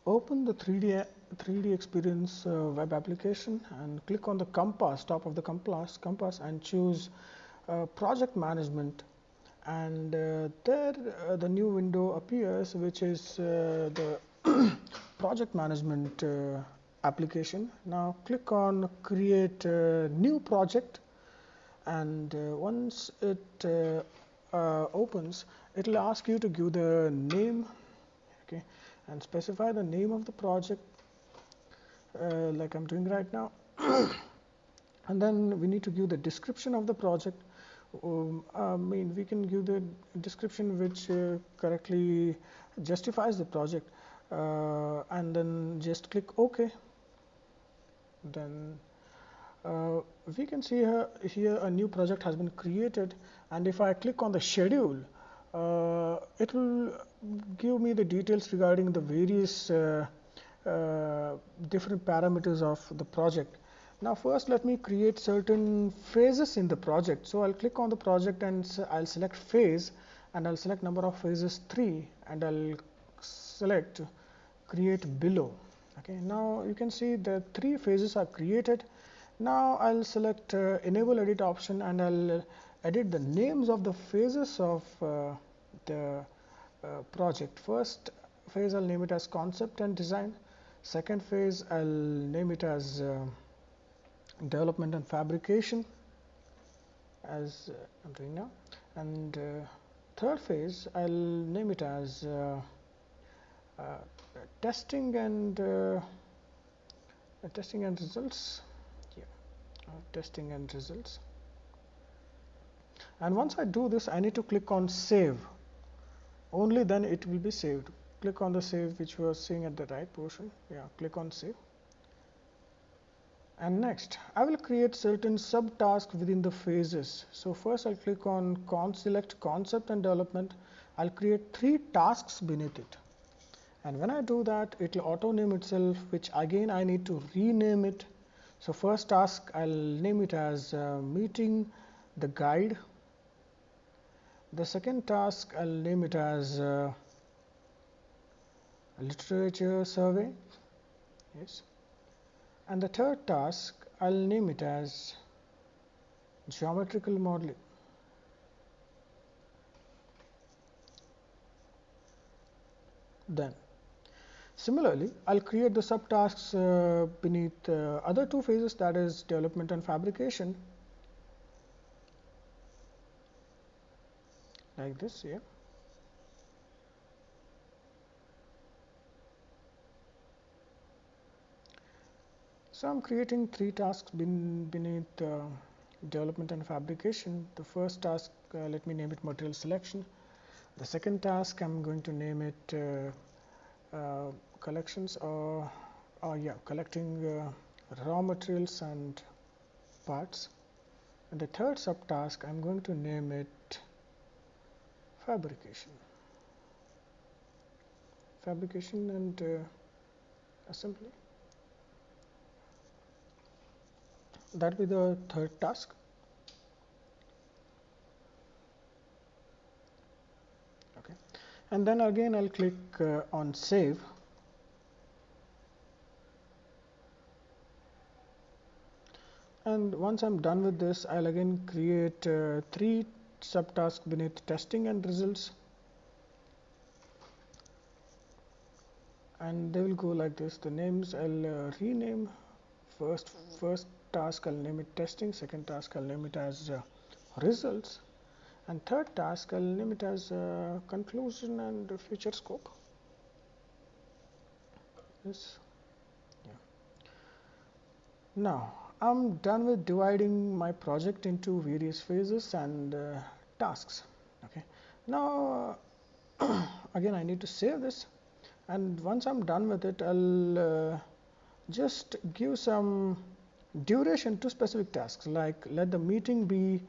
open the 3D experience web application and click on the compass, top of the compass, and choose project management. And there the new window appears, which is the project management application. Now click on create new project, and once it opens, it will ask you to give the name, okay, and specify the name of the project like I'm doing right now. And then we need to give the description of the project. I mean, we can give the description which correctly justifies the project, and then just click OK. Then we can see here a new project has been created, and if I click on the schedule, it will give me the details regarding the various different parameters of the project. Now first let me create certain phases in the project. So I'll click on the project and I'll select phase, and I'll select number of phases 3, and I'll select create below. Okay, now you can see the 3 phases are created. Now I'll select enable edit option, and I'll edit the names of the phases of the project. First phase I'll name it as concept and design. Second phase I'll name it as development and fabrication, as I'm doing now. And third phase I'll name it as testing and results. Yeah, testing and results. And once I do this, I need to click on save. Only then it will be saved. Click on the save which we are seeing at the right portion. Yeah, click on save. And next, I will create certain subtasks within the phases. So first I'll click on select concept and development. I'll create 3 tasks beneath it. And when I do that, it will auto name itself, which again I need to rename it. So first task I'll name it as meeting the guide. The second task I'll name it as literature survey. Yes. And the third task I'll name it as geometrical modeling. Then similarly, I'll create the subtasks beneath other 2 phases, that is development and fabrication, like this here. So I'm creating 3 tasks beneath development and fabrication. The first task, let me name it material selection. The second task, I'm going to name it collections, or collecting raw materials and parts. And the third subtask, I'm going to name it fabrication and assembly. That will be the third task. Okay, and then again I'll click on save. And once I'm done with this, I'll again create 3 subtasks beneath testing and results, and they will go like this. The names I'll rename. First task I'll name it testing, second task I'll name it as results, and third task I'll name it as conclusion and future scope. Yes. Yeah. Now I'm done with dividing my project into various phases and tasks. Okay. Now again I need to save this, and once I'm done with it, I'll just give some duration to specific tasks, like let the meeting be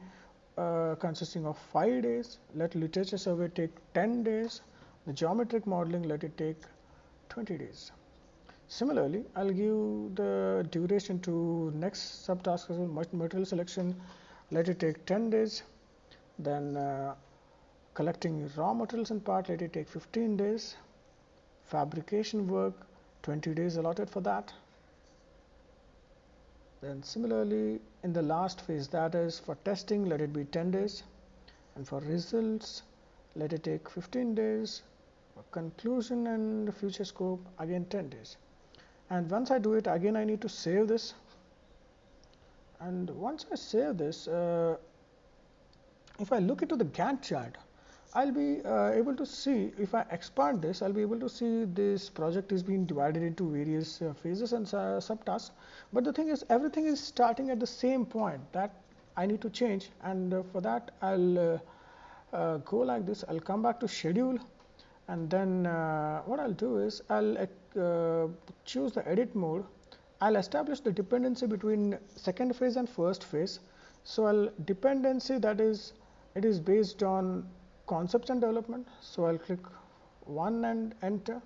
consisting of 5 days, let literature survey take 10 days, the geometric modeling let it take 20 days. Similarly, I'll give the duration to next subtask as well. Material selection, let it take 10 days, then collecting raw materials and part, let it take 15 days, fabrication work, 20 days allotted for that. Then similarly in the last phase, that is for testing, let it be 10 days, and for results let it take 15 days, for conclusion and future scope again 10 days. And once I do it, again I need to save this, and once I save this, if I look into the Gantt chart, I'll be able to see, if I expand this, I'll be able to see this project is being divided into various phases and subtasks. But the thing is, everything is starting at the same point that I need to change, and for that I'll go like this. I'll come back to schedule, and then what I'll do is I'll choose the edit mode. I'll establish the dependency between second phase and first phase. So I'll dependency, that is, it is based on concepts and development. So I'll click 1 and enter,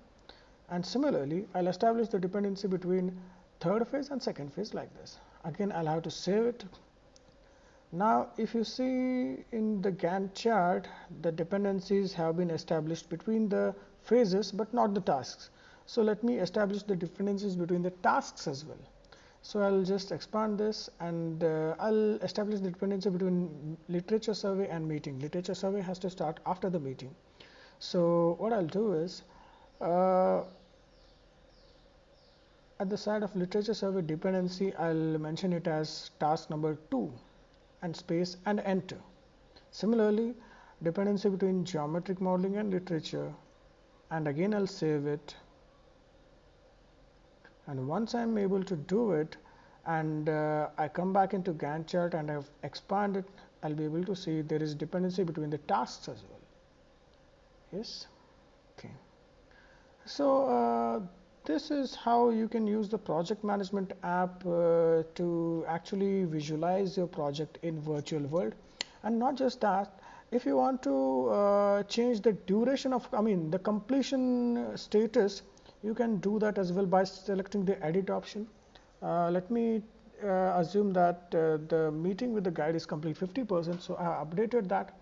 and similarly I'll establish the dependency between third phase and second phase like this. Again I'll have to save it. Now if you see in the Gantt chart, the dependencies have been established between the phases but not the tasks. So let me establish the dependencies between the tasks as well. So I'll just expand this, and I'll establish the dependency between literature survey and meeting. Literature survey has to start after the meeting. So what I'll do is at the side of literature survey dependency, I'll mention it as task number 2 and space and enter. Similarly, dependency between geometric modeling and literature, and again I'll save it. And once I'm able to do it, and I come back into Gantt chart and I've expanded, I'll be able to see there is dependency between the tasks as well. Yes. Okay. So this is how you can use the project management app to actually visualize your project in virtual world. And not just that, if you want to change the duration of, the completion status, you can do that as well by selecting the edit option. Let me assume that the meeting with the guide is complete 50%, so I have updated that.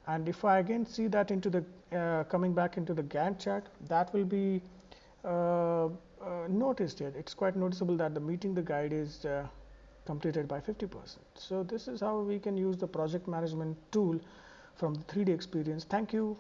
And if I again see that into the coming back into the Gantt chart, that will be noticed here. It's quite noticeable that the meeting the guide is completed by 50%. So this is how we can use the project management tool from the 3D experience. Thank you.